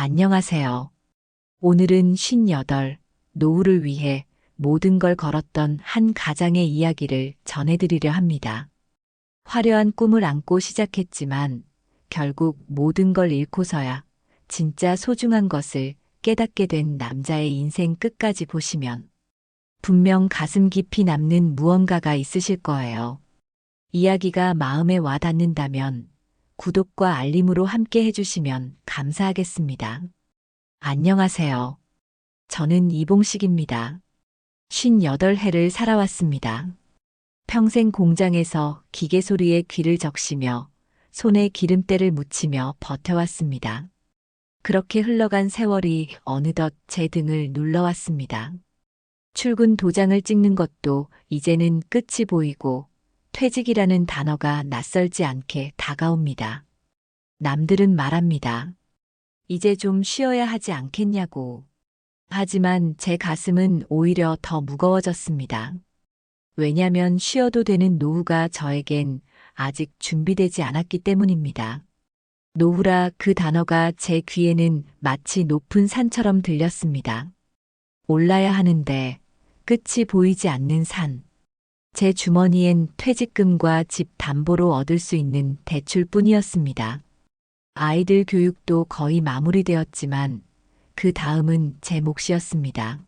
안녕하세요. 오늘은 58, 노후를 위해 모든 걸 걸었던 한 가장의 이야기를 전해드리려 합니다. 화려한 꿈을 안고 시작했지만 결국 모든 걸 잃고서야 진짜 소중한 것을 깨닫게 된 남자의 인생 끝까지 보시면 분명 가슴 깊이 남는 무언가가 있으실 거예요. 이야기가 마음에 와 닿는다면 구독과 알림으로 함께 해주시면 감사하겠습니다. 안녕하세요. 저는 이봉식입니다. 58해를 살아왔습니다. 평생 공장에서 기계 소리에 귀를 적시며 손에 기름때를 묻히며 버텨왔습니다. 그렇게 흘러간 세월이 어느덧 제 등을 눌러왔습니다. 출근 도장을 찍는 것도 이제는 끝이 보이고 퇴직이라는 단어가 낯설지 않게 다가옵니다. 남들은 말합니다. 이제 좀 쉬어야 하지 않겠냐고. 하지만 제 가슴은 오히려 더 무거워졌습니다. 왜냐면 쉬어도 되는 노후가 저에겐 아직 준비되지 않았기 때문입니다. 노후라 그 단어가 제 귀에는 마치 높은 산처럼 들렸습니다. 올라야 하는데 끝이 보이지 않는 산. 제 주머니엔 퇴직금과 집 담보로 얻을 수 있는 대출뿐이었습니다. 아이들 교육도 거의 마무리되었지만 그 다음은 제 몫이었습니다.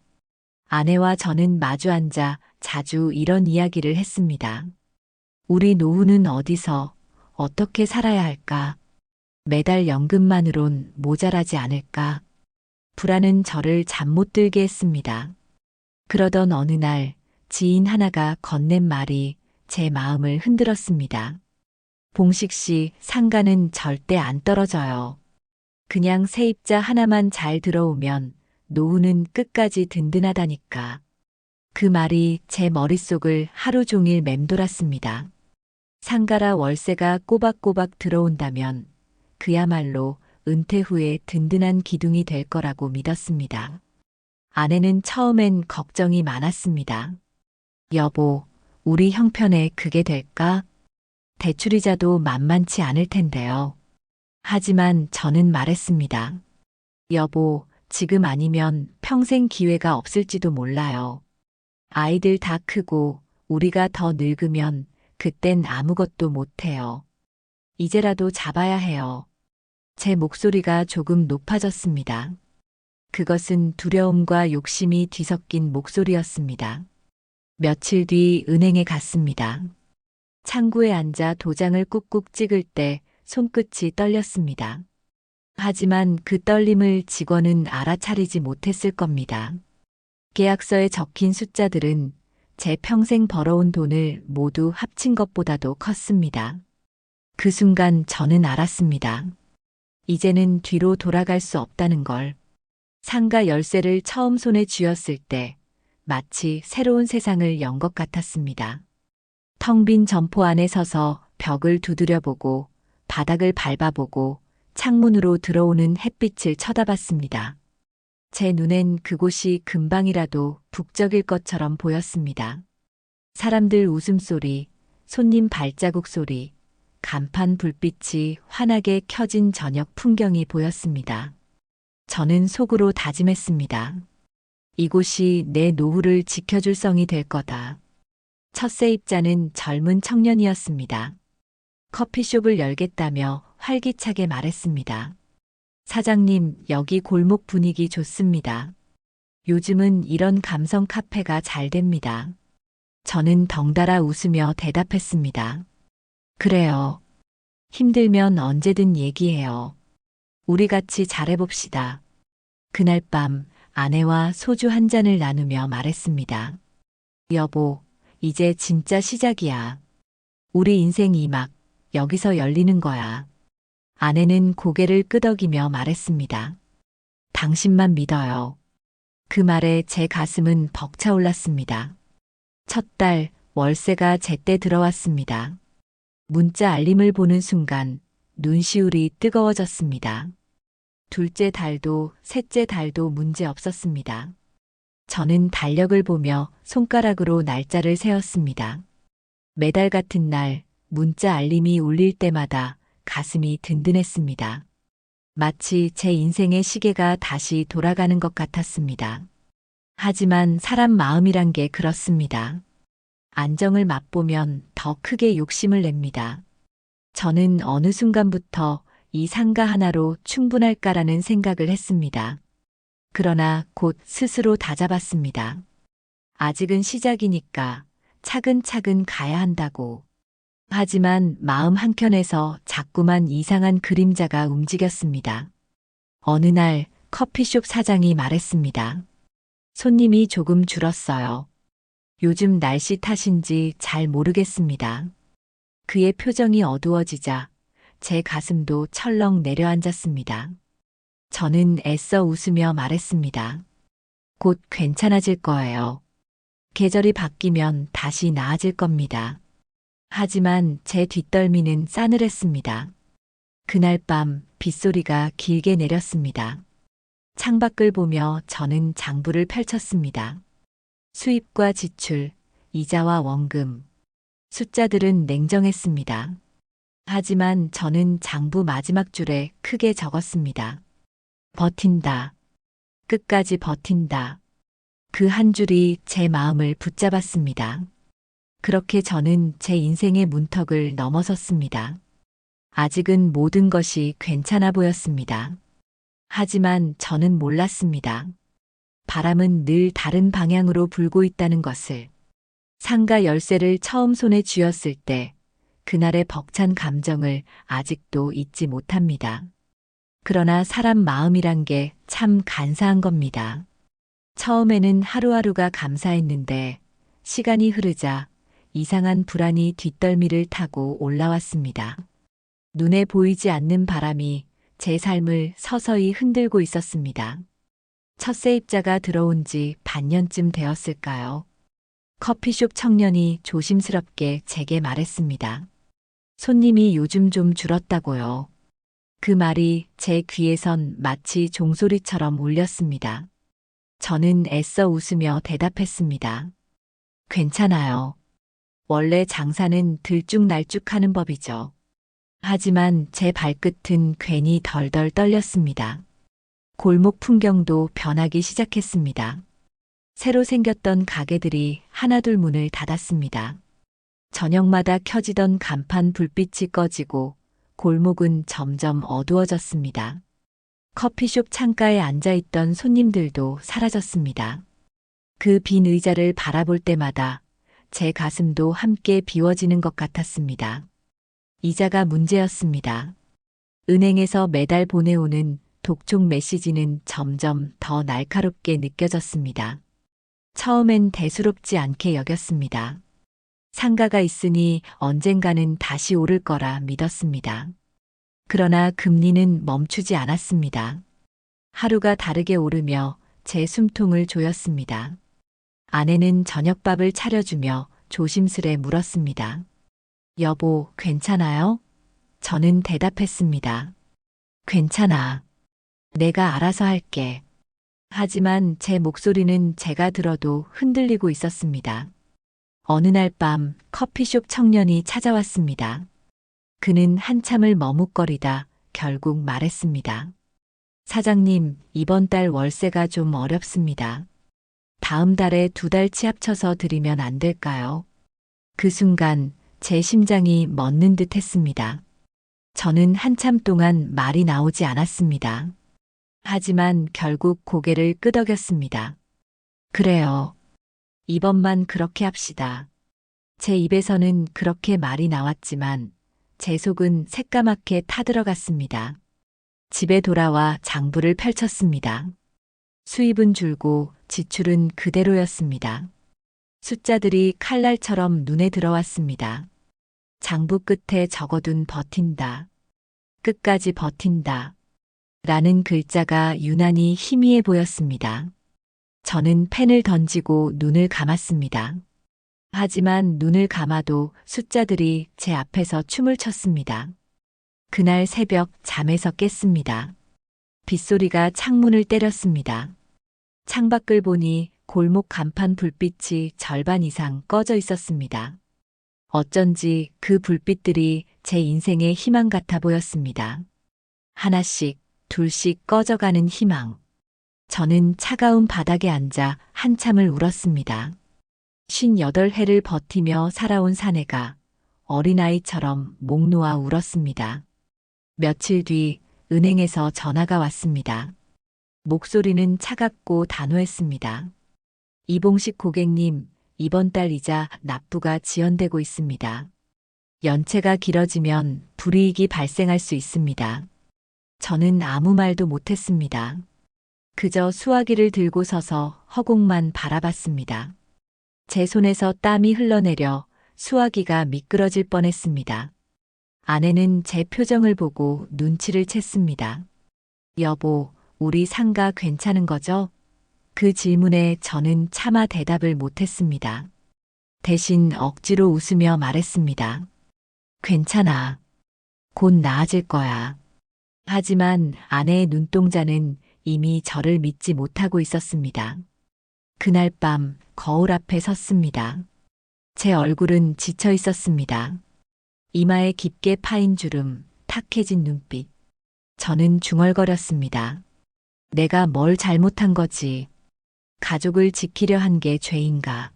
아내와 저는 마주 앉아 자주 이런 이야기를 했습니다. 우리 노후는 어디서 어떻게 살아야 할까? 매달 연금만으론 모자라지 않을까? 불안은 저를 잠 못 들게 했습니다. 그러던 어느 날 지인 하나가 건넨 말이 제 마음을 흔들었습니다. 봉식 씨, 상가는 절대 안 떨어져요. 그냥 세입자 하나만 잘 들어오면 노후는 끝까지 든든하다니까. 그 말이 제 머릿속을 하루 종일 맴돌았습니다. 상가라 월세가 꼬박꼬박 들어온다면 그야말로 은퇴 후에 든든한 기둥이 될 거라고 믿었습니다. 아내는 처음엔 걱정이 많았습니다. 여보, 우리 형편에 그게 될까? 대출이자도 만만치 않을 텐데요. 하지만 저는 말했습니다. 여보, 지금 아니면 평생 기회가 없을지도 몰라요. 아이들 다 크고 우리가 더 늙으면 그땐 아무것도 못해요. 이제라도 잡아야 해요. 제 목소리가 조금 높아졌습니다. 그것은 두려움과 욕심이 뒤섞인 목소리였습니다. 며칠 뒤 은행에 갔습니다. 창구에 앉아 도장을 꾹꾹 찍을 때 손끝이 떨렸습니다. 하지만 그 떨림을 직원은 알아차리지 못했을 겁니다. 계약서에 적힌 숫자들은 제 평생 벌어온 돈을 모두 합친 것보다도 컸습니다. 그 순간 저는 알았습니다. 이제는 뒤로 돌아갈 수 없다는 걸. 상가 열쇠를 처음 손에 쥐었을 때 마치 새로운 세상을 연 것 같았습니다. 텅 빈 점포 안에 서서 벽을 두드려보고 바닥을 밟아보고 창문으로 들어오는 햇빛을 쳐다봤습니다. 제 눈엔 그곳이 금방이라도 북적일 것처럼 보였습니다. 사람들 웃음소리, 손님 발자국 소리, 간판 불빛이 환하게 켜진 저녁 풍경이 보였습니다. 저는 속으로 다짐했습니다. 이곳이 내 노후를 지켜줄 성이 될 거다. 첫 세입자는 젊은 청년이었습니다. 커피숍을 열겠다며 활기차게 말했습니다. 사장님, 여기 골목 분위기 좋습니다. 요즘은 이런 감성 카페가 잘 됩니다. 저는 덩달아 웃으며 대답했습니다. 그래요. 힘들면 언제든 얘기해요. 우리 같이 잘해봅시다. 그날 밤 아내와 소주 한 잔을 나누며 말했습니다. 여보, 이제 진짜 시작이야. 우리 인생이 막 여기서 열리는 거야. 아내는 고개를 끄덕이며 말했습니다. 당신만 믿어요. 그 말에 제 가슴은 벅차올랐습니다. 첫 달 월세가 제때 들어왔습니다. 문자 알림을 보는 순간 눈시울이 뜨거워졌습니다. 둘째 달도 셋째 달도 문제 없었습니다. 저는 달력을 보며 손가락으로 날짜를 세었습니다. 매달 같은 날 문자 알림이 울릴 때마다 가슴이 든든했습니다. 마치 제 인생의 시계가 다시 돌아가는 것 같았습니다. 하지만 사람 마음이란 게 그렇습니다. 안정을 맛보면 더 크게 욕심을 냅니다. 저는 어느 순간부터 이 상가 하나로 충분할까라는 생각을 했습니다. 그러나 곧 스스로 다잡았습니다. 아직은 시작이니까 차근차근 가야 한다고. 하지만 마음 한켠에서 자꾸만 이상한 그림자가 움직였습니다. 어느 날 커피숍 사장이 말했습니다. 손님이 조금 줄었어요. 요즘 날씨 탓인지 잘 모르겠습니다. 그의 표정이 어두워지자 제 가슴도 철렁 내려앉았습니다. 저는 애써 웃으며 말했습니다. 곧 괜찮아질 거예요. 계절이 바뀌면 다시 나아질 겁니다. 하지만 제 뒷덜미는 싸늘했습니다. 그날 밤 빗소리가 길게 내렸습니다. 창밖을 보며 저는 장부를 펼쳤습니다. 수입과 지출, 이자와 원금. 숫자들은 냉정했습니다. 하지만 저는 장부 마지막 줄에 크게 적었습니다. 버틴다. 끝까지 버틴다. 그 한 줄이 제 마음을 붙잡았습니다. 그렇게 저는 제 인생의 문턱을 넘어섰습니다. 아직은 모든 것이 괜찮아 보였습니다. 하지만 저는 몰랐습니다. 바람은 늘 다른 방향으로 불고 있다는 것을. 상가 열쇠를 처음 손에 쥐었을 때 그날의 벅찬 감정을 아직도 잊지 못합니다. 그러나 사람 마음이란 게 참 간사한 겁니다. 처음에는 하루하루가 감사했는데 시간이 흐르자 이상한 불안이 뒷덜미를 타고 올라왔습니다. 눈에 보이지 않는 바람이 제 삶을 서서히 흔들고 있었습니다. 첫 세입자가 들어온 지 반년쯤 되었을까요? 커피숍 청년이 조심스럽게 제게 말했습니다. 손님이 요즘 좀 줄었다고요. 그 말이 제 귀에선 마치 종소리처럼 울렸습니다. 저는 애써 웃으며 대답했습니다. 괜찮아요. 원래 장사는 들쭉날쭉하는 법이죠. 하지만 제 발끝은 괜히 덜덜 떨렸습니다. 골목 풍경도 변하기 시작했습니다. 새로 생겼던 가게들이 하나둘 문을 닫았습니다. 저녁마다 켜지던 간판 불빛이 꺼지고 골목은 점점 어두워졌습니다. 커피숍 창가에 앉아있던 손님들도 사라졌습니다. 그 빈 의자를 바라볼 때마다 제 가슴도 함께 비워지는 것 같았습니다. 이자가 문제였습니다. 은행에서 매달 보내오는 독촉 메시지는 점점 더 날카롭게 느껴졌습니다. 처음엔 대수롭지 않게 여겼습니다. 상가가 있으니 언젠가는 다시 오를 거라 믿었습니다. 그러나 금리는 멈추지 않았습니다. 하루가 다르게 오르며 제 숨통을 조였습니다. 아내는 저녁밥을 차려주며 조심스레 물었습니다. 여보, 괜찮아요? 저는 대답했습니다. 괜찮아. 내가 알아서 할게. 하지만 제 목소리는 제가 들어도 흔들리고 있었습니다. 어느 날 밤 커피숍 청년이 찾아왔습니다. 그는 한참을 머뭇거리다 결국 말했습니다. 사장님, 이번 달 월세가 좀 어렵습니다. 다음 달에 2달치 합쳐서 드리면 안 될까요? 그 순간 제 심장이 멎는 듯 했습니다. 저는 한참 동안 말이 나오지 않았습니다. 하지만 결국 고개를 끄덕였습니다. 그래요. 이번만 그렇게 합시다. 제 입에서는 그렇게 말이 나왔지만 제 속은 새까맣게 타들어갔습니다. 집에 돌아와 장부를 펼쳤습니다. 수입은 줄고 지출은 그대로였습니다. 숫자들이 칼날처럼 눈에 들어왔습니다. 장부 끝에 적어둔 버틴다. 끝까지 버틴다. 라는 글자가 유난히 희미해 보였습니다. 저는 펜을 던지고 눈을 감았습니다. 하지만 눈을 감아도 숫자들이 제 앞에서 춤을 췄습니다. 그날 새벽 잠에서 깼습니다. 빗소리가 창문을 때렸습니다. 창밖을 보니 골목 간판 불빛이 절반 이상 꺼져 있었습니다. 어쩐지 그 불빛들이 제 인생의 희망 같아 보였습니다. 하나씩, 둘씩 꺼져가는 희망. 저는 차가운 바닥에 앉아 한참을 울었습니다. 58회를 버티며 살아온 사내가 어린아이처럼 목 놓아 울었습니다. 며칠 뒤 은행에서 전화가 왔습니다. 목소리는 차갑고 단호했습니다. 이봉식 고객님, 이번 달 이자 납부가 지연되고 있습니다. 연체가 길어지면 불이익이 발생할 수 있습니다. 저는 아무 말도 못했습니다. 그저 수화기를 들고 서서 허공만 바라봤습니다. 제 손에서 땀이 흘러내려 수화기가 미끄러질 뻔했습니다. 아내는 제 표정을 보고 눈치를 챘습니다. 여보, 우리 상가 괜찮은 거죠? 그 질문에 저는 차마 대답을 못했습니다. 대신 억지로 웃으며 말했습니다. 괜찮아. 곧 나아질 거야. 하지만 아내의 눈동자는 이미 저를 믿지 못하고 있었습니다. 그날 밤 거울 앞에 섰습니다. 제 얼굴은 지쳐 있었습니다. 이마에 깊게 파인 주름, 탁해진 눈빛. 저는 중얼거렸습니다. 내가 뭘 잘못한 거지? 가족을 지키려 한 게 죄인가?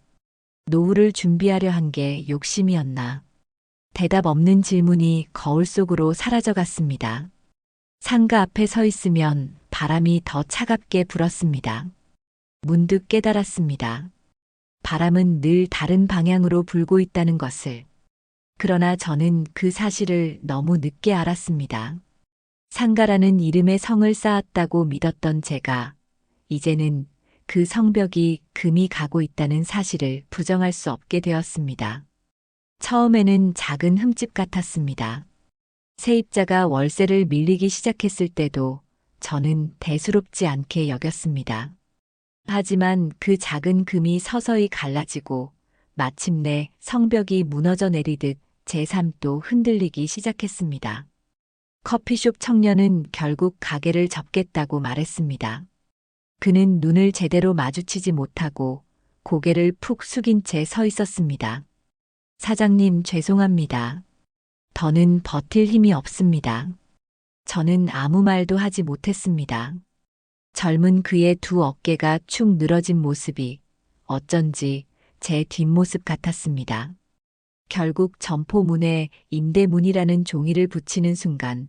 노후를 준비하려 한 게 욕심이었나? 대답 없는 질문이 거울 속으로 사라져갔습니다. 상가 앞에 서 있으면 바람이 더 차갑게 불었습니다. 문득 깨달았습니다. 바람은 늘 다른 방향으로 불고 있다는 것을. 그러나 저는 그 사실을 너무 늦게 알았습니다. 상가라는 이름의 성을 쌓았다고 믿었던 제가 이제는 그 성벽이 금이 가고 있다는 사실을 부정할 수 없게 되었습니다. 처음에는 작은 흠집 같았습니다. 세입자가 월세를 밀리기 시작했을 때도 저는 대수롭지 않게 여겼습니다. 하지만 그 작은 금이 서서히 갈라지고 마침내 성벽이 무너져 내리듯 제 삶도 흔들리기 시작했습니다. 커피숍 청년은 결국 가게를 접겠다고 말했습니다. 그는 눈을 제대로 마주치지 못하고 고개를 푹 숙인 채 서 있었습니다. 사장님, 죄송합니다. 더는 버틸 힘이 없습니다. 저는 아무 말도 하지 못했습니다. 젊은 그의 두 어깨가 축 늘어진 모습이 어쩐지 제 뒷모습 같았습니다. 결국 점포문에 임대문이라는 종이를 붙이는 순간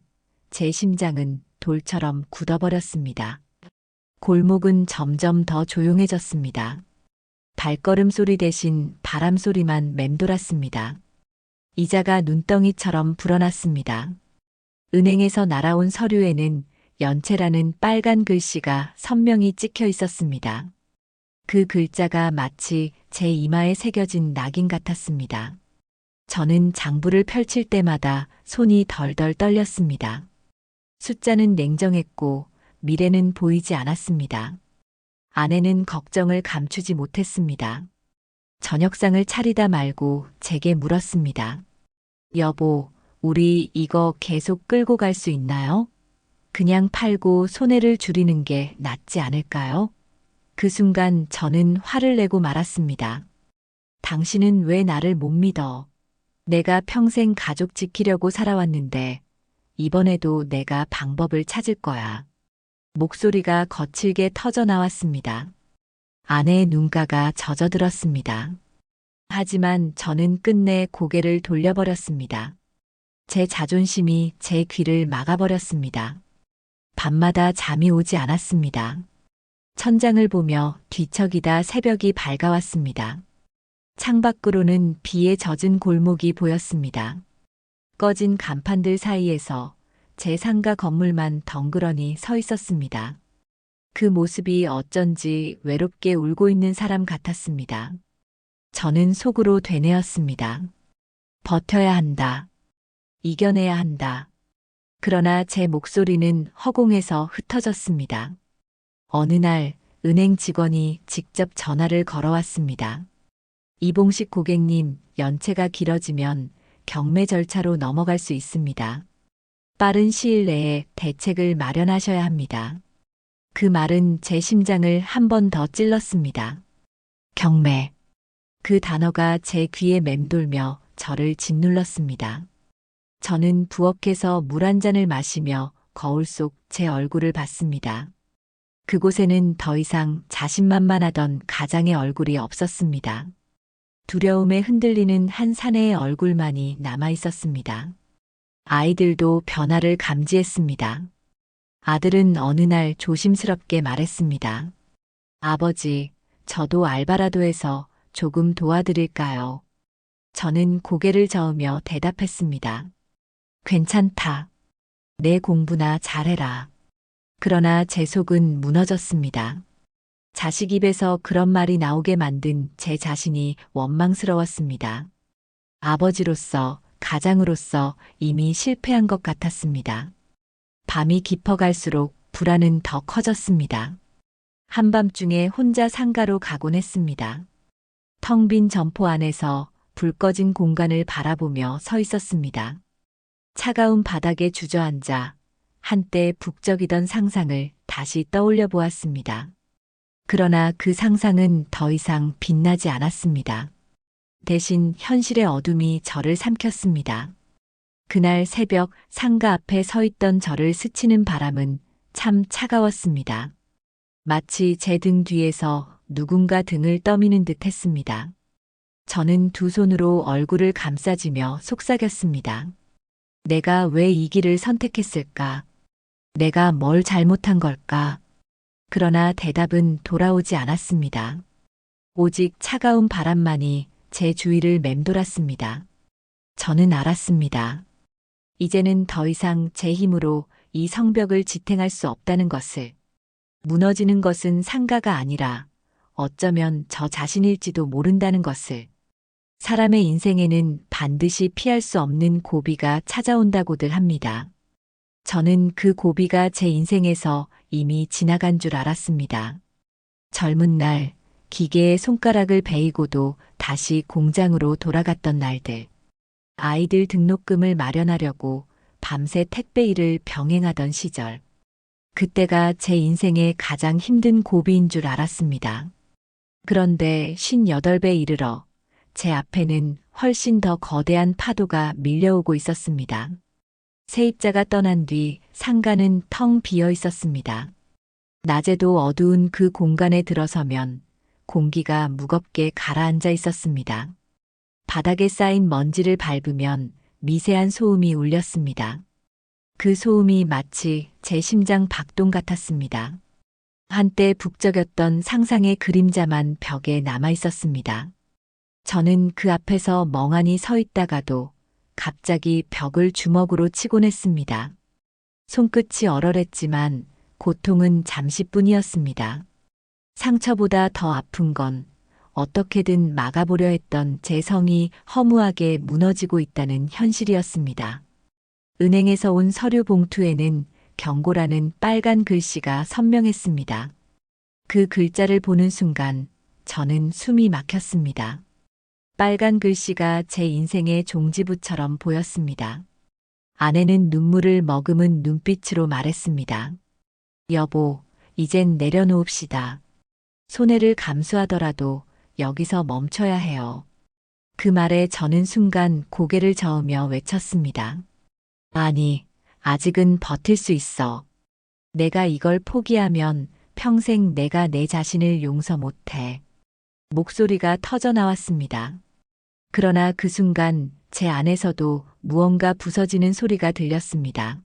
제 심장은 돌처럼 굳어버렸습니다. 골목은 점점 더 조용해졌습니다. 발걸음 소리 대신 바람 소리만 맴돌았습니다. 이자가 눈덩이처럼 불어났습니다. 은행에서 날아온 서류에는 연체라는 빨간 글씨가 선명히 찍혀 있었습니다. 그 글자가 마치 제 이마에 새겨진 낙인 같았습니다. 저는 장부를 펼칠 때마다 손이 덜덜 떨렸습니다. 숫자는 냉정했고 미래는 보이지 않았습니다. 아내는 걱정을 감추지 못했습니다. 저녁상을 차리다 말고 제게 물었습니다. 여보, 우리 이거 계속 끌고 갈 수 있나요? 그냥 팔고 손해를 줄이는 게 낫지 않을까요? 그 순간 저는 화를 내고 말았습니다. 당신은 왜 나를 못 믿어? 내가 평생 가족 지키려고 살아왔는데 이번에도 내가 방법을 찾을 거야. 목소리가 거칠게 터져 나왔습니다. 아내의 눈가가 젖어들었습니다. 하지만 저는 끝내 고개를 돌려버렸습니다. 제 자존심이 제 귀를 막아버렸습니다. 밤마다 잠이 오지 않았습니다. 천장을 보며 뒤척이다 새벽이 밝아왔습니다. 창밖으로는 비에 젖은 골목이 보였습니다. 꺼진 간판들 사이에서 제 상가 건물만 덩그러니 서 있었습니다. 그 모습이 어쩐지 외롭게 울고 있는 사람 같았습니다. 저는 속으로 되뇌었습니다. 버텨야 한다. 이겨내야 한다. 그러나 제 목소리는 허공에서 흩어졌습니다. 어느 날 은행 직원이 직접 전화를 걸어왔습니다. 이봉식 고객님, 연체가 길어지면 경매 절차로 넘어갈 수 있습니다. 빠른 시일 내에 대책을 마련하셔야 합니다. 그 말은 제 심장을 한 번 더 찔렀습니다. 경매. 그 단어가 제 귀에 맴돌며 저를 짓눌렀습니다. 저는 부엌에서 물 한 잔을 마시며 거울 속 제 얼굴을 봤습니다. 그곳에는 더 이상 자신만만하던 가장의 얼굴이 없었습니다. 두려움에 흔들리는 한 사내의 얼굴만이 남아 있었습니다. 아이들도 변화를 감지했습니다. 아들은 어느 날 조심스럽게 말했습니다. 아버지, 저도 알바라도해서 조금 도와드릴까요? 저는 고개를 저으며 대답했습니다. 괜찮다. 내 공부나 잘해라. 그러나 제 속은 무너졌습니다. 자식 입에서 그런 말이 나오게 만든 제 자신이 원망스러웠습니다. 아버지로서, 가장으로서 이미 실패한 것 같았습니다. 밤이 깊어갈수록 불안은 더 커졌습니다. 한밤중에 혼자 상가로 가곤 했습니다. 텅 빈 점포 안에서 불 꺼진 공간을 바라보며 서 있었습니다. 차가운 바닥에 주저앉아 한때 북적이던 상상을 다시 떠올려 보았습니다. 그러나 그 상상은 더 이상 빛나지 않았습니다. 대신 현실의 어둠이 저를 삼켰습니다. 그날 새벽 상가 앞에 서 있던 저를 스치는 바람은 참 차가웠습니다. 마치 제 등 뒤에서 누군가 등을 떠미는 듯 했습니다. 저는 두 손으로 얼굴을 감싸지며 속삭였습니다. 내가 왜 이 길을 선택했을까? 내가 뭘 잘못한 걸까? 그러나 대답은 돌아오지 않았습니다. 오직 차가운 바람만이 제 주위를 맴돌았습니다. 저는 알았습니다. 이제는 더 이상 제 힘으로 이 성벽을 지탱할 수 없다는 것을. 무너지는 것은 상가가 아니라 어쩌면 저 자신일지도 모른다는 것을. 사람의 인생에는 반드시 피할 수 없는 고비가 찾아온다고들 합니다. 저는 그 고비가 제 인생에서 이미 지나간 줄 알았습니다. 젊은 날, 기계의 손가락을 베이고도 다시 공장으로 돌아갔던 날들. 아이들 등록금을 마련하려고 밤새 택배 일을 병행하던 시절. 그때가 제 인생의 가장 힘든 고비인 줄 알았습니다. 그런데 58배 이르러 제 앞에는 훨씬 더 거대한 파도가 밀려오고 있었습니다. 세입자가 떠난 뒤 상가는 텅 비어 있었습니다. 낮에도 어두운 그 공간에 들어서면 공기가 무겁게 가라앉아 있었습니다. 바닥에 쌓인 먼지를 밟으면 미세한 소음이 울렸습니다. 그 소음이 마치 제 심장 박동 같았습니다. 한때 북적였던 상상의 그림자만 벽에 남아 있었습니다. 저는 그 앞에서 멍하니 서 있다가도 갑자기 벽을 주먹으로 치곤 했습니다. 손끝이 얼얼했지만 고통은 잠시뿐이었습니다. 상처보다 더 아픈 건 어떻게든 막아보려 했던 제 성이 허무하게 무너지고 있다는 현실이었습니다. 은행에서 온 서류 봉투에는 경고라는 빨간 글씨가 선명했습니다. 그 글자를 보는 순간 저는 숨이 막혔습니다. 빨간 글씨가 제 인생의 종지부처럼 보였습니다. 아내는 눈물을 머금은 눈빛으로 말했습니다. 여보, 이젠 내려놓읍시다. 손해를 감수하더라도 여기서 멈춰야 해요. 그 말에 저는 순간 고개를 저으며 외쳤습니다. 아니, 아직은 버틸 수 있어. 내가 이걸 포기하면 평생 내가 내 자신을 용서 못해. 목소리가 터져 나왔습니다. 그러나 그 순간 제 안에서도 무언가 부서지는 소리가 들렸습니다.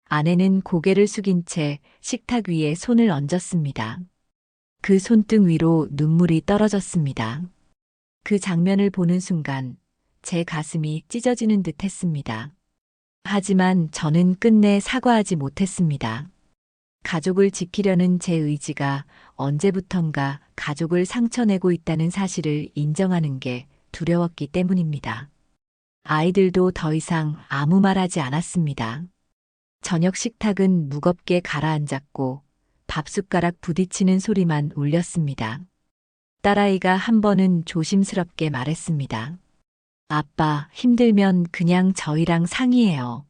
아내는 고개를 숙인 채 식탁 위에 손을 얹었습니다. 그 손등 위로 눈물이 떨어졌습니다. 그 장면을 보는 순간 제 가슴이 찢어지는 듯 했습니다. 하지만 저는 끝내 사과하지 못했습니다. 가족을 지키려는 제 의지가 언제부턴가 가족을 상처내고 있다는 사실을 인정하는 게 두려웠기 때문입니다. 아이들도 더 이상 아무 말 하지 않았습니다. 저녁 식탁은 무겁게 가라앉았고 밥숟가락 부딪히는 소리만 울렸습니다. 딸아이가 한 번은 조심스럽게 말했습니다. 아빠, 힘들면 그냥 저희랑 상의해요.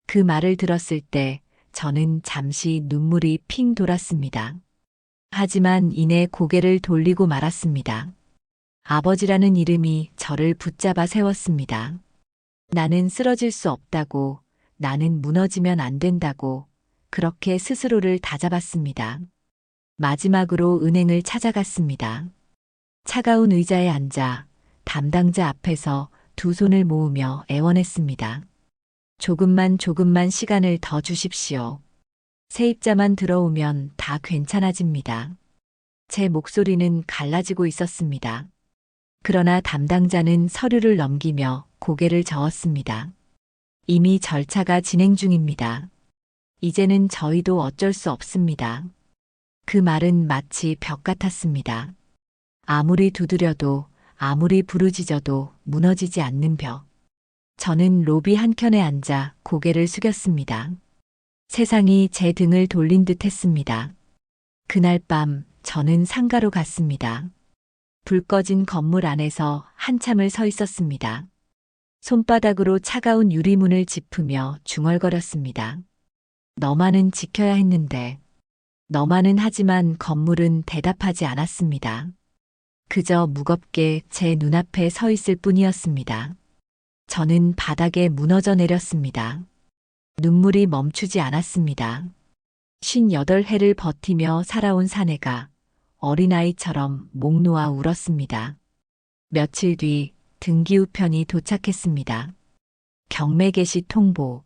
그 말을 들었을 때 저는 잠시 눈물이 핑 돌았습니다. 하지만 이내 고개를 돌리고 말았습니다. 아버지라는 이름이 저를 붙잡아 세웠습니다. 나는 쓰러질 수 없다고, 나는 무너지면 안 된다고 그렇게 스스로를 다잡았습니다. 마지막으로 은행을 찾아갔습니다. 차가운 의자에 앉아 담당자 앞에서 두 손을 모으며 애원했습니다. 조금만 시간을 더 주십시오. 세입자만 들어오면 다 괜찮아집니다. 제 목소리는 갈라지고 있었습니다. 그러나 담당자는 서류를 넘기며 고개를 저었습니다. 이미 절차가 진행 중입니다. 이제는 저희도 어쩔 수 없습니다. 그 말은 마치 벽 같았습니다. 아무리 두드려도 아무리 부르짖어도 무너지지 않는 벽. 저는 로비 한켠에 앉아 고개를 숙였습니다. 세상이 제 등을 돌린 듯 했습니다. 그날 밤 저는 상가로 갔습니다. 불 꺼진 건물 안에서 한참을 서 있었습니다. 손바닥으로 차가운 유리문을 짚으며 중얼거렸습니다. 너만은 지켜야 했는데. 너만은 하지만 건물은 대답하지 않았습니다. 그저 무겁게 제 눈앞에 서 있을 뿐이었습니다. 저는 바닥에 무너져 내렸습니다. 눈물이 멈추지 않았습니다. 58해를 버티며 살아온 사내가 어린아이처럼 목 놓아 울었습니다. 며칠 뒤 등기우편이 도착했습니다. 경매 개시 통보.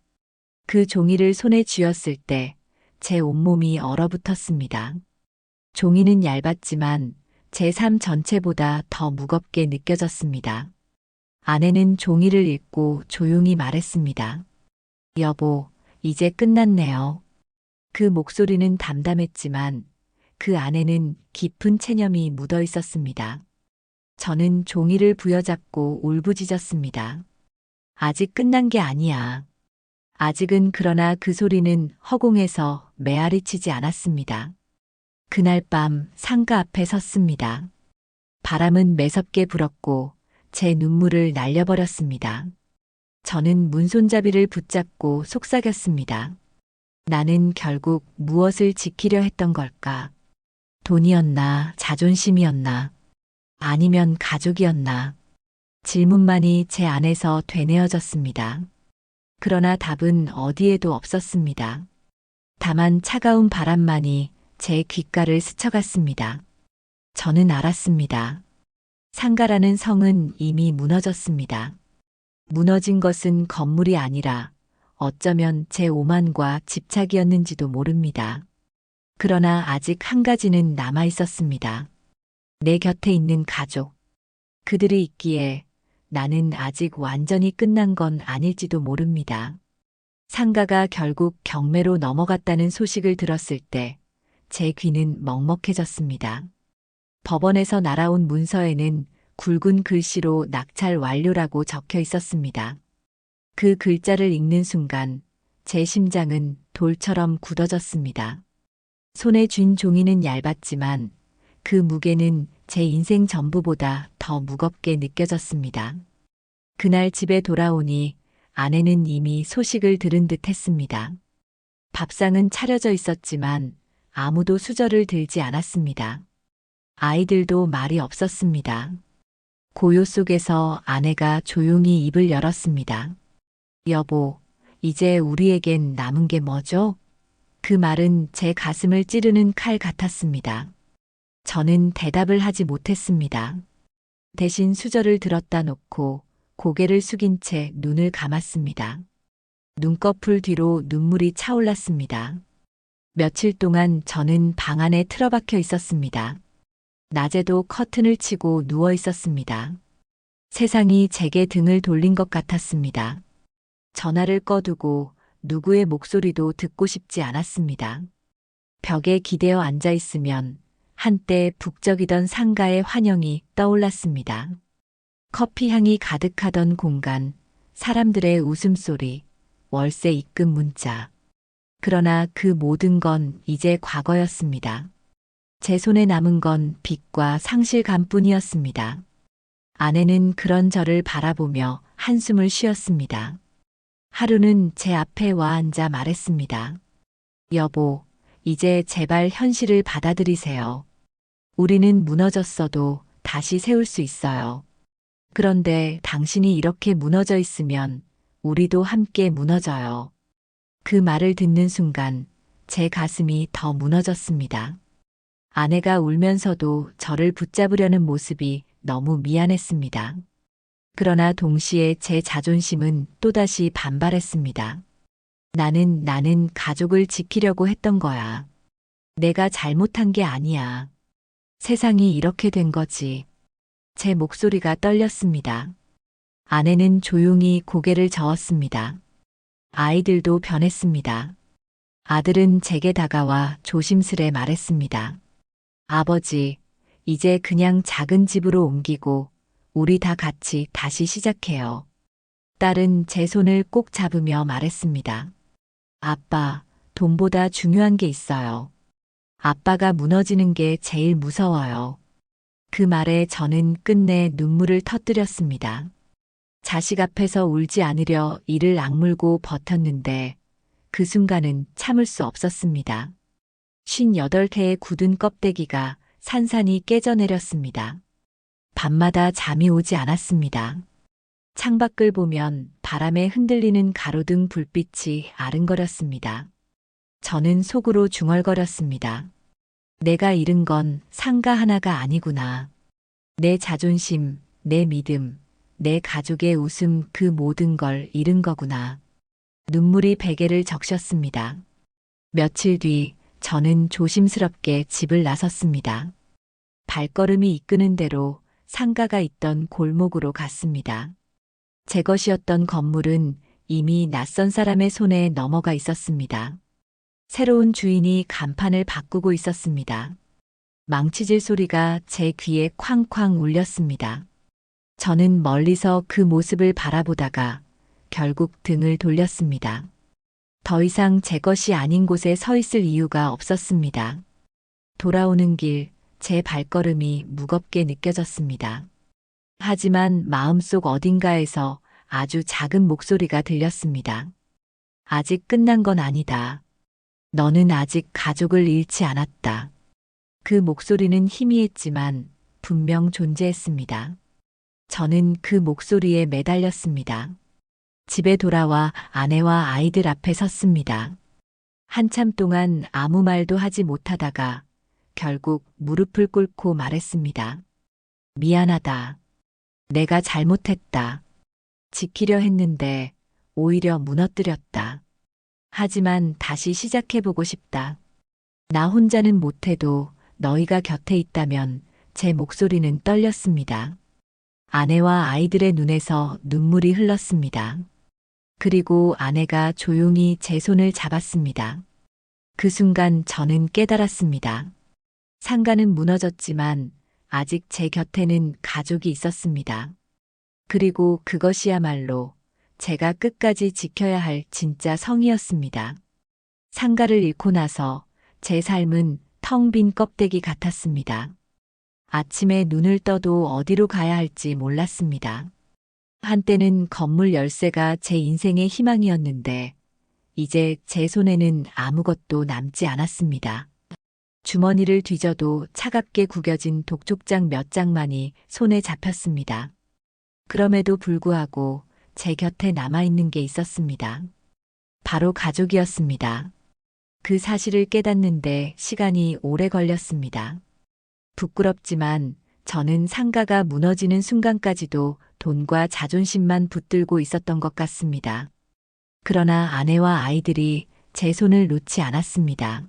그 종이를 손에 쥐었을 때 제 온몸이 얼어붙었습니다. 종이는 얇았지만 제 삶 전체보다 더 무겁게 느껴졌습니다. 아내는 종이를 읽고 조용히 말했습니다. 여보, 이제 끝났네요. 그 목소리는 담담했지만 그 안에는 깊은 체념이 묻어 있었습니다. 저는 종이를 부여잡고 울부짖었습니다. 아직 끝난 게 아니야. 아직은. 그러나 그 소리는 허공에서 메아리치지 않았습니다. 그날 밤 상가 앞에 섰습니다. 바람은 매섭게 불었고 제 눈물을 날려버렸습니다. 저는 문손잡이를 붙잡고 속삭였습니다. 나는 결국 무엇을 지키려 했던 걸까? 돈이었나, 자존심이었나, 아니면 가족이었나? 질문만이 제 안에서 되뇌어졌습니다. 그러나 답은 어디에도 없었습니다. 다만 차가운 바람만이 제 귓가를 스쳐갔습니다. 저는 알았습니다. 상가라는 성은 이미 무너졌습니다. 무너진 것은 건물이 아니라 어쩌면 제 오만과 집착이었는지도 모릅니다. 그러나 아직 한 가지는 남아 있었습니다. 내 곁에 있는 가족. 그들이 있기에 나는 아직 완전히 끝난 건 아닐지도 모릅니다. 상가가 결국 경매로 넘어갔다는 소식을 들었을 때 제 귀는 먹먹해졌습니다. 법원에서 날아온 문서에는 굵은 글씨로 낙찰 완료라고 적혀 있었습니다. 그 글자를 읽는 순간 제 심장은 돌처럼 굳어졌습니다. 손에 쥔 종이는 얇았지만 그 무게는 제 인생 전부보다 더 무겁게 느껴졌습니다. 그날 집에 돌아오니 아내는 이미 소식을 들은 듯 했습니다. 밥상은 차려져 있었지만 아무도 수저를 들지 않았습니다. 아이들도 말이 없었습니다. 고요 속에서 아내가 조용히 입을 열었습니다. 여보, 이제 우리에겐 남은 게 뭐죠? 그 말은 제 가슴을 찌르는 칼 같았습니다. 저는 대답을 하지 못했습니다. 대신 수저를 들었다 놓고 고개를 숙인 채 눈을 감았습니다. 눈꺼풀 뒤로 눈물이 차올랐습니다. 며칠 동안 저는 방 안에 틀어박혀 있었습니다. 낮에도 커튼을 치고 누워 있었습니다. 세상이 제게 등을 돌린 것 같았습니다. 전화를 꺼두고 누구의 목소리도 듣고 싶지 않았습니다. 벽에 기대어 앉아 있으면 한때 북적이던 상가의 환영이 떠올랐습니다. 커피 향이 가득하던 공간, 사람들의 웃음소리, 월세 입금 문자. 그러나 그 모든 건 이제 과거였습니다. 제 손에 남은 건 빚과 상실감뿐이었습니다. 아내는 그런 저를 바라보며 한숨을 쉬었습니다. 하루는 제 앞에 와 앉아 말했습니다. 여보, 이제 제발 현실을 받아들이세요. 우리는 무너졌어도 다시 세울 수 있어요. 그런데 당신이 이렇게 무너져 있으면 우리도 함께 무너져요. 그 말을 듣는 순간 제 가슴이 더 무너졌습니다. 아내가 울면서도 저를 붙잡으려는 모습이 너무 미안했습니다. 그러나 동시에 제 자존심은 또다시 반발했습니다. 나는 가족을 지키려고 했던 거야. 내가 잘못한 게 아니야. 세상이 이렇게 된 거지. 제 목소리가 떨렸습니다. 아내는 조용히 고개를 저었습니다. 아이들도 변했습니다. 아들은 제게 다가와 조심스레 말했습니다. 아버지, 이제 그냥 작은 집으로 옮기고 우리 다 같이 다시 시작해요. 딸은 제 손을 꼭 잡으며 말했습니다. 아빠, 돈보다 중요한 게 있어요. 아빠가 무너지는 게 제일 무서워요. 그 말에 저는 끝내 눈물을 터뜨렸습니다. 자식 앞에서 울지 않으려 이를 악물고 버텼는데 그 순간은 참을 수 없었습니다. 58개의 굳은 껍데기가 산산이 깨져내렸습니다. 밤마다 잠이 오지 않았습니다. 창밖을 보면 바람에 흔들리는 가로등 불빛이 아른거렸습니다. 저는 속으로 중얼거렸습니다. 내가 잃은 건 상가 하나가 아니구나. 내 자존심, 내 믿음, 내 가족의 웃음 그 모든 걸 잃은 거구나. 눈물이 베개를 적셨습니다. 며칠 뒤 저는 조심스럽게 집을 나섰습니다. 발걸음이 이끄는 대로 상가가 있던 골목으로 갔습니다. 제 것이었던 건물은 이미 낯선 사람의 손에 넘어가 있었습니다. 새로운 주인이 간판을 바꾸고 있었습니다. 망치질 소리가 제 귀에 쾅쾅 울렸습니다. 저는 멀리서 그 모습을 바라보다가 결국 등을 돌렸습니다. 더 이상 제 것이 아닌 곳에 서 있을 이유가 없었습니다. 돌아오는 길, 제 발걸음이 무겁게 느껴졌습니다. 하지만 마음속 어딘가에서 아주 작은 목소리가 들렸습니다. 아직 끝난 건 아니다. 너는 아직 가족을 잃지 않았다. 그 목소리는 희미했지만 분명 존재했습니다. 저는 그 목소리에 매달렸습니다. 집에 돌아와 아내와 아이들 앞에 섰습니다. 한참 동안 아무 말도 하지 못하다가 결국 무릎을 꿇고 말했습니다. 미안하다. 내가 잘못했다. 지키려 했는데 오히려 무너뜨렸다. 하지만 다시 시작해보고 싶다. 나 혼자는 못해도 너희가 곁에 있다면 제 목소리는 떨렸습니다. 아내와 아이들의 눈에서 눈물이 흘렀습니다. 그리고 아내가 조용히 제 손을 잡았습니다. 그 순간 저는 깨달았습니다. 상가는 무너졌지만 아직 제 곁에는 가족이 있었습니다. 그리고 그것이야말로 제가 끝까지 지켜야 할 진짜 성이었습니다. 상가를 잃고 나서 제 삶은 텅 빈 껍데기 같았습니다. 아침에 눈을 떠도 어디로 가야 할지 몰랐습니다. 한때는 건물 열쇠가 제 인생의 희망이었는데 이제 제 손에는 아무것도 남지 않았습니다. 주머니를 뒤져도 차갑게 구겨진 독촉장 몇 장만이 손에 잡혔습니다. 그럼에도 불구하고 제 곁에 남아있는 게 있었습니다. 바로 가족이었습니다. 그 사실을 깨닫는데 시간이 오래 걸렸습니다. 부끄럽지만 저는 상가가 무너지는 순간까지도 돈과 자존심만 붙들고 있었던 것 같습니다. 그러나 아내와 아이들이 제 손을 놓지 않았습니다.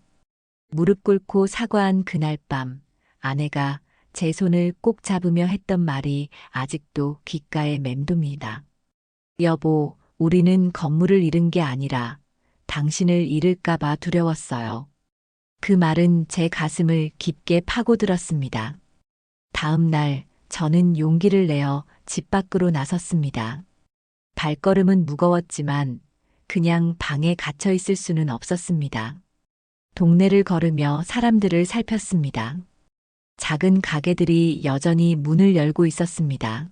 무릎 꿇고 사과한 그날 밤, 아내가 제 손을 꼭 잡으며 했던 말이 아직도 귓가에 맴돕니다. 여보, 우리는 건물을 잃은 게 아니라 당신을 잃을까봐 두려웠어요. 그 말은 제 가슴을 깊게 파고들었습니다. 다음 날 저는 용기를 내어 집 밖으로 나섰습니다. 발걸음은 무거웠지만 그냥 방에 갇혀 있을 수는 없었습니다. 동네를 걸으며 사람들을 살폈습니다. 작은 가게들이 여전히 문을 열고 있었습니다.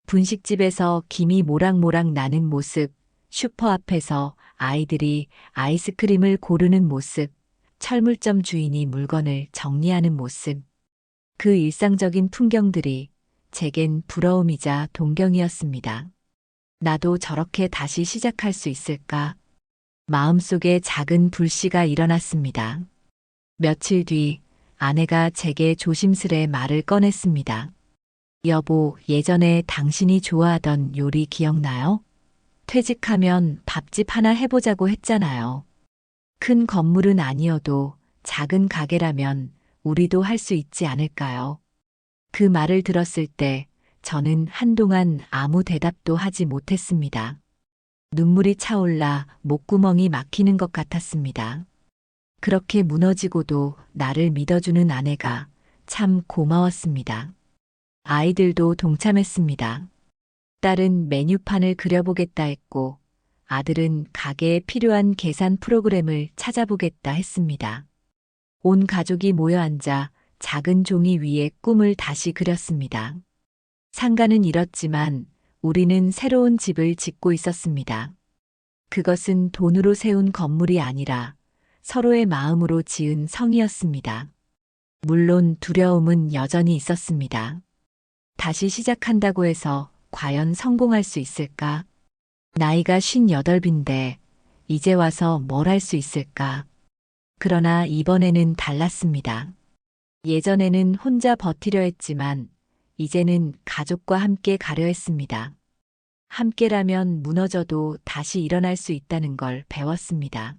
분식집에서 김이 모락모락 나는 모습, 슈퍼 앞에서 아이들이 아이스크림을 고르는 모습, 철물점 주인이 물건을 정리하는 모습. 그 일상적인 풍경들이 제겐 부러움이자 동경이었습니다. 나도 저렇게 다시 시작할 수 있을까? 마음속에 작은 불씨가 일어났습니다. 며칠 뒤 아내가 제게 조심스레 말을 꺼냈습니다. 여보, 예전에 당신이 좋아하던 요리 기억나요? 퇴직하면 밥집 하나 해보자고 했잖아요. 큰 건물은 아니어도 작은 가게라면 우리도 할 수 있지 않을까요? 그 말을 들었을 때 저는 한동안 아무 대답도 하지 못했습니다. 눈물이 차올라 목구멍이 막히는 것 같았습니다. 그렇게 무너지고도 나를 믿어주는 아내가 참 고마웠습니다. 아이들도 동참했습니다. 딸은 메뉴판을 그려보겠다 했고, 아들은 가게에 필요한 계산 프로그램을 찾아보겠다 했습니다. 온 가족이 모여 앉아 작은 종이 위에 꿈을 다시 그렸습니다. 상가는 잃었지만 우리는 새로운 집을 짓고 있었습니다. 그것은 돈으로 세운 건물이 아니라 서로의 마음으로 지은 성이었습니다. 물론 두려움은 여전히 있었습니다. 다시 시작한다고 해서 과연 성공할 수 있을까? 나이가 58인데 이제 와서 뭘 할 수 있을까? 그러나 이번에는 달랐습니다. 예전에는 혼자 버티려 했지만 이제는 가족과 함께 가려 했습니다. 함께라면 무너져도 다시 일어날 수 있다는 걸 배웠습니다.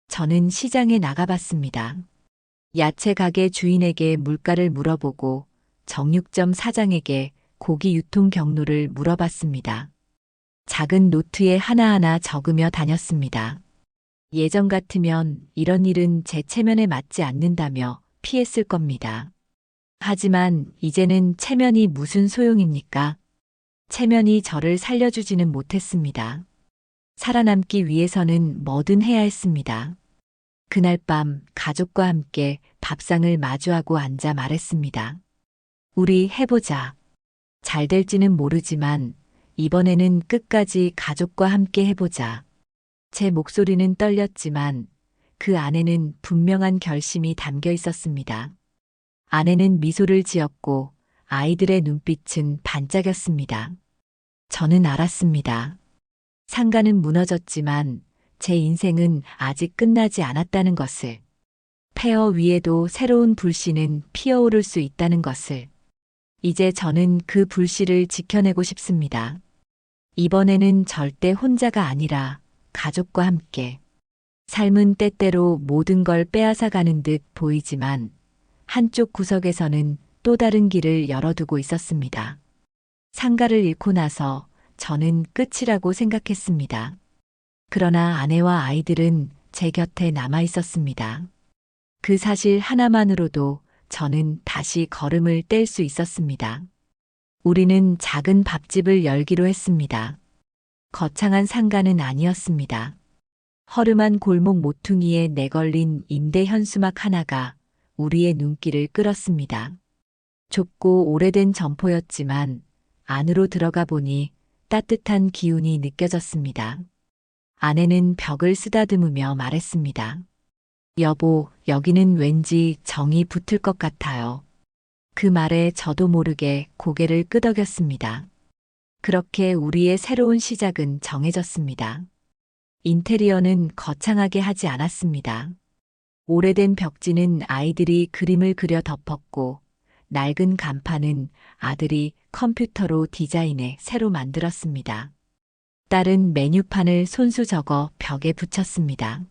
저는 시장에 나가봤습니다. 야채 가게 주인에게 물가를 물어보고 정육점 사장에게 고기 유통 경로를 물어봤습니다. 작은 노트에 하나하나 적으며 다녔습니다. 예전 같으면 이런 일은 제 체면에 맞지 않는다며 피했을 겁니다. 하지만 이제는 체면이 무슨 소용입니까? 체면이 저를 살려주지는 못했습니다. 살아남기 위해서는 뭐든 해야 했습니다. 그날 밤 가족과 함께 밥상을 마주하고 앉아 말했습니다. 우리 해보자. 잘 될지는 모르지만 이번에는 끝까지 가족과 함께 해보자. 제 목소리는 떨렸지만 그 안에는 분명한 결심이 담겨 있었습니다. 아내는 미소를 지었고 아이들의 눈빛은 반짝였습니다. 저는 알았습니다. 상가는 무너졌지만 제 인생은 아직 끝나지 않았다는 것을, 폐허 위에도 새로운 불씨는 피어오를 수 있다는 것을, 이제 저는 그 불씨를 지켜내고 싶습니다. 이번에는 절대 혼자가 아니라 가족과 함께. 삶은 때때로 모든 걸 빼앗아 가는 듯 보이지만 한쪽 구석에서는 또 다른 길을 열어두고 있었습니다. 상가를 잃고 나서 저는 끝이라고 생각했습니다. 그러나 아내와 아이들은 제 곁에 남아 있었습니다. 그 사실 하나만으로도 저는 다시 걸음을 뗄 수 있었습니다. 우리는 작은 밥집을 열기로 했습니다. 거창한 상가는 아니었습니다. 허름한 골목 모퉁이에 내걸린 임대 현수막 하나가 우리의 눈길을 끌었습니다. 좁고 오래된 점포였지만 안으로 들어가 보니 따뜻한 기운이 느껴졌습니다. 아내는 벽을 쓰다듬으며 말했습니다. 여보, 여기는 왠지 정이 붙을 것 같아요. 그 말에 저도 모르게 고개를 끄덕였습니다. 그렇게 우리의 새로운 시작은 정해졌습니다. 인테리어는 거창하게 하지 않았습니다. 오래된 벽지는 아이들이 그림을 그려 덮었고 낡은 간판은 아들이 컴퓨터로 디자인해 새로 만들었습니다. 딸은 메뉴판을 손수 적어 벽에 붙였습니다.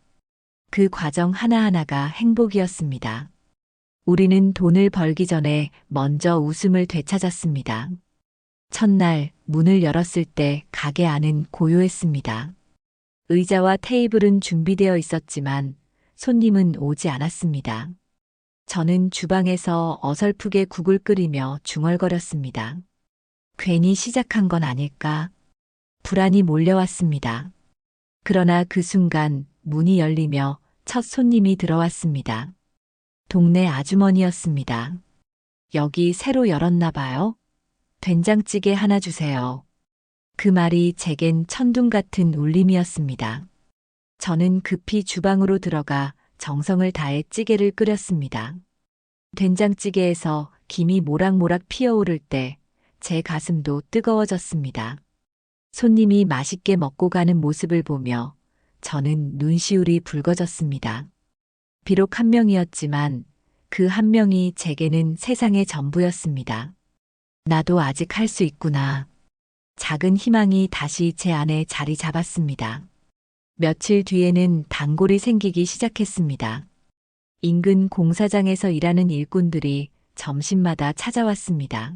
그 과정 하나하나가 행복이었습니다. 우리는 돈을 벌기 전에 먼저 웃음을 되찾았습니다. 첫날 문을 열었을 때 가게 안은 고요했습니다. 의자와 테이블은 준비되어 있었지만 손님은 오지 않았습니다. 저는 주방에서 어설프게 국을 끓이며 중얼거렸습니다. 괜히 시작한 건 아닐까? 불안이 몰려왔습니다. 그러나 그 순간 문이 열리며 첫 손님이 들어왔습니다. 동네 아주머니였습니다. 여기 새로 열었나 봐요? 된장찌개 하나 주세요. 그 말이 제겐 천둥 같은 울림이었습니다. 저는 급히 주방으로 들어가 정성을 다해 찌개를 끓였습니다. 된장찌개에서 김이 모락모락 피어오를 때 제 가슴도 뜨거워졌습니다. 손님이 맛있게 먹고 가는 모습을 보며 저는 눈시울이 붉어졌습니다. 비록 한 명이었지만 그 한 명이 제게는 세상의 전부였습니다. 나도 아직 할 수 있구나. 작은 희망이 다시 제 안에 자리 잡았습니다. 며칠 뒤에는 단골이 생기기 시작했습니다. 인근 공사장에서 일하는 일꾼들이 점심마다 찾아왔습니다.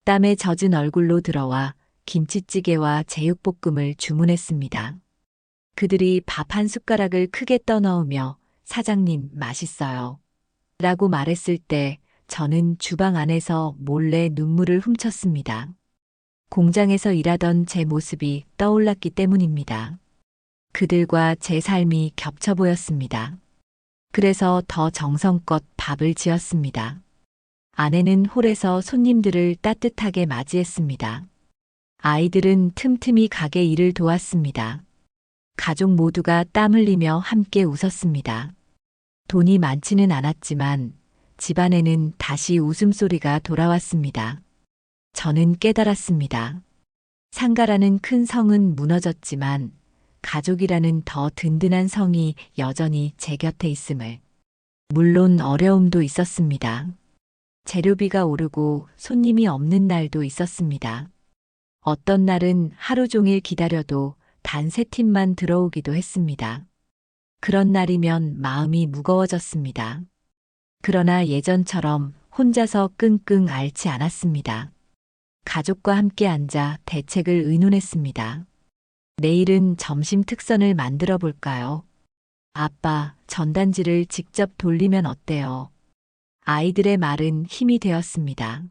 땀에 젖은 얼굴로 들어와 김치찌개와 제육볶음을 주문했습니다. 그들이 밥 한 숟가락을 크게 떠넣으며 사장님 맛있어요. 라고 말했을 때 저는 주방 안에서 몰래 눈물을 훔쳤습니다. 공장에서 일하던 제 모습이 떠올랐기 때문입니다. 그들과 제 삶이 겹쳐 보였습니다. 그래서 더 정성껏 밥을 지었습니다. 아내는 홀에서 손님들을 따뜻하게 맞이했습니다. 아이들은 틈틈이 가게 일을 도왔습니다. 가족 모두가 땀 흘리며 함께 웃었습니다. 돈이 많지는 않았지만 집안에는 다시 웃음소리가 돌아왔습니다. 저는 깨달았습니다. 상가라는 큰 성은 무너졌지만 가족이라는 더 든든한 성이 여전히 제 곁에 있음을. 물론 어려움도 있었습니다. 재료비가 오르고 손님이 없는 날도 있었습니다. 어떤 날은 하루 종일 기다려도 단 3팀만 들어오기도 했습니다. 그런 날이면 마음이 무거워졌습니다. 그러나 예전처럼 혼자서 끙끙 앓지 않았습니다. 가족과 함께 앉아 대책을 의논했습니다. 내일은 점심 특선을 만들어 볼까요? 아빠, 전단지를 직접 돌리면 어때요? 아이들의 말은 힘이 되었습니다.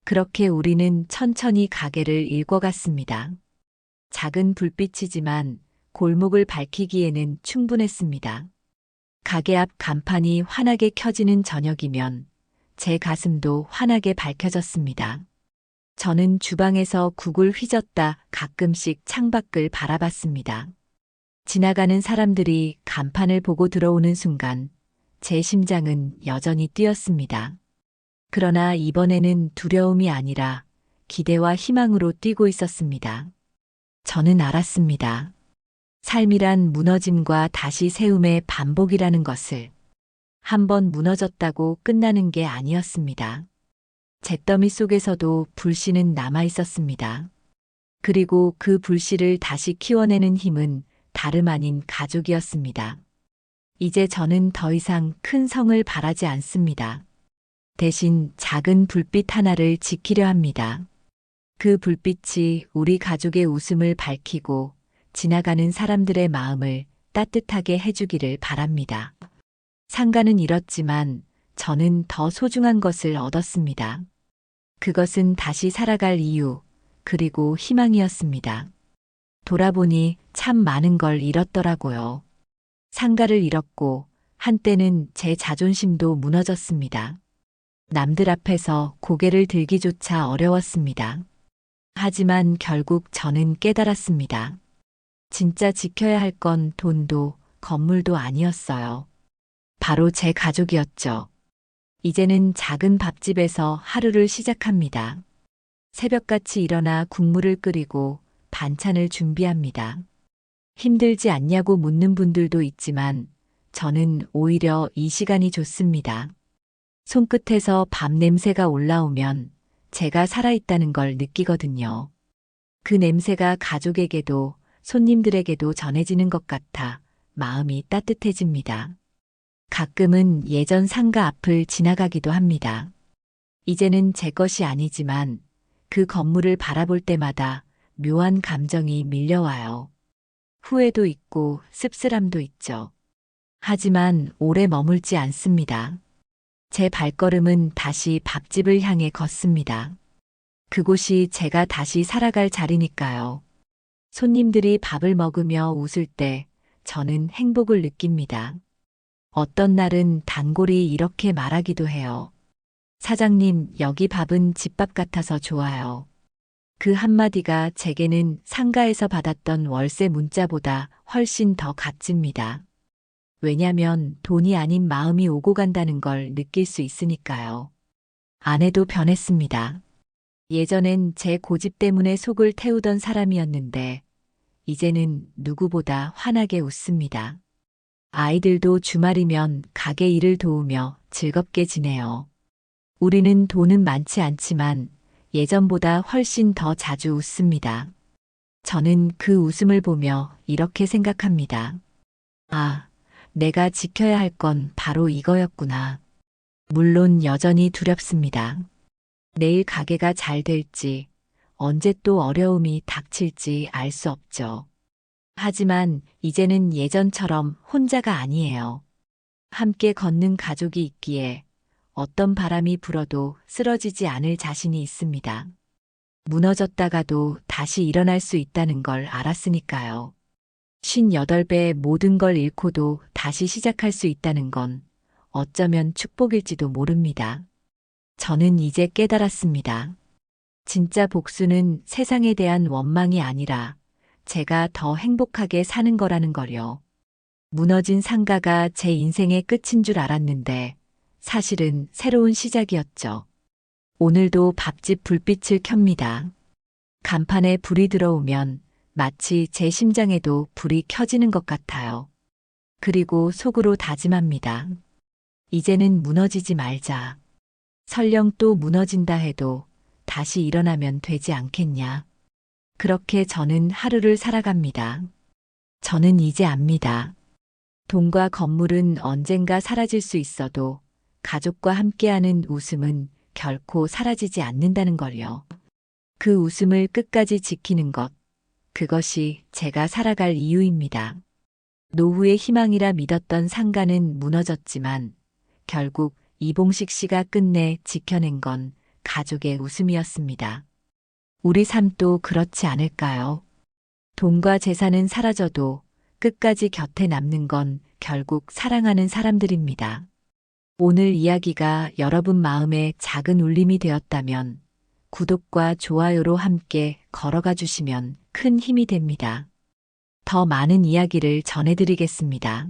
그렇게 우리는 천천히 가게를 읽어갔습니다. 작은 불빛이지만 골목을 밝히기에는 충분했습니다. 가게 앞 간판이 환하게 켜지는 저녁이면 제 가슴도 환하게 밝혀졌습니다. 저는 주방에서 국을 휘젓다 가끔씩 창밖을 바라봤습니다. 지나가는 사람들이 간판을 보고 들어오는 순간 제 심장은 여전히 뛰었습니다. 그러나 이번에는 두려움이 아니라 기대와 희망으로 뛰고 있었습니다. 저는 알았습니다. 삶이란 무너짐과 다시 세움의 반복이라는 것을. 한 번 무너졌다고 끝나는 게 아니었습니다. 잿더미 속에서도 불씨는 남아 있었습니다. 그리고 그 불씨를 다시 키워내는 힘은 다름 아닌 가족이었습니다. 이제 저는 더 이상 큰 성을 바라지 않습니다. 대신 작은 불빛 하나를 지키려 합니다. 그 불빛이 우리 가족의 웃음을 밝히고 지나가는 사람들의 마음을 따뜻하게 해주기를 바랍니다. 상가는 잃었지만 저는 더 소중한 것을 얻었습니다. 그것은 다시 살아갈 이유, 그리고 희망이었습니다. 돌아보니 참 많은 걸 잃었더라고요. 상가를 잃었고 한때는 제 자존심도 무너졌습니다. 남들 앞에서 고개를 들기조차 어려웠습니다. 하지만 결국 저는 깨달았습니다. 진짜 지켜야 할 건 돈도 건물도 아니었어요. 바로 제 가족이었죠. 이제는 작은 밥집에서 하루를 시작합니다. 새벽같이 일어나 국물을 끓이고 반찬을 준비합니다. 힘들지 않냐고 묻는 분들도 있지만 저는 오히려 이 시간이 좋습니다. 손끝에서 밥 냄새가 올라오면 제가 살아있다는 걸 느끼거든요. 그 냄새가 가족에게도 손님들에게도 전해지는 것 같아 마음이 따뜻해집니다. 가끔은 예전 상가 앞을 지나가기도 합니다. 이제는 제 것이 아니지만 그 건물을 바라볼 때마다 묘한 감정이 밀려와요. 후회도 있고 씁쓸함도 있죠. 하지만 오래 머물지 않습니다. 제 발걸음은 다시 밥집을 향해 걷습니다. 그곳이 제가 다시 살아갈 자리니까요. 손님들이 밥을 먹으며 웃을 때 저는 행복을 느낍니다. 어떤 날은 단골이 이렇게 말하기도 해요. 사장님, 여기 밥은 집밥 같아서 좋아요. 그 한마디가 제게는 상가에서 받았던 월세 문자보다 훨씬 더 값집니다. 왜냐면 돈이 아닌 마음이 오고 간다는 걸 느낄 수 있으니까요. 아내도 변했습니다. 예전엔 제 고집 때문에 속을 태우던 사람이었는데 이제는 누구보다 환하게 웃습니다. 아이들도 주말이면 가게 일을 도우며 즐겁게 지내요. 우리는 돈은 많지 않지만 예전보다 훨씬 더 자주 웃습니다. 저는 그 웃음을 보며 이렇게 생각합니다. 아, 내가 지켜야 할 건 바로 이거였구나. 물론 여전히 두렵습니다. 내일 가게가 잘 될지, 언제 또 어려움이 닥칠지 알 수 없죠. 하지만 이제는 예전처럼 혼자가 아니에요. 함께 걷는 가족이 있기에 어떤 바람이 불어도 쓰러지지 않을 자신이 있습니다. 무너졌다가도 다시 일어날 수 있다는 걸 알았으니까요. 58배의 모든 걸 잃고도 다시 시작할 수 있다는 건 어쩌면 축복일지도 모릅니다. 저는 이제 깨달았습니다. 진짜 복수는 세상에 대한 원망이 아니라 제가 더 행복하게 사는 거라는 걸요. 무너진 상가가 제 인생의 끝인 줄 알았는데 사실은 새로운 시작이었죠. 오늘도 밥집 불빛을 켭니다. 간판에 불이 들어오면 마치 제 심장에도 불이 켜지는 것 같아요. 그리고 속으로 다짐합니다. 이제는 무너지지 말자. 설령 또 무너진다 해도 다시 일어나면 되지 않겠냐. 그렇게 저는 하루를 살아갑니다. 저는 이제 압니다. 돈과 건물은 언젠가 사라질 수 있어도 가족과 함께하는 웃음은 결코 사라지지 않는다는 걸요. 그 웃음을 끝까지 지키는 것, 그것이 제가 살아갈 이유입니다. 노후의 희망이라 믿었던 상가는 무너졌지만 결국 이봉식 씨가 끝내 지켜낸 건 가족의 웃음이었습니다. 우리 삶도 그렇지 않을까요? 돈과 재산은 사라져도 끝까지 곁에 남는 건 결국 사랑하는 사람들입니다. 오늘 이야기가 여러분 마음에 작은 울림이 되었다면 구독과 좋아요로 함께 걸어가 주시면 큰 힘이 됩니다. 더 많은 이야기를 전해드리겠습니다.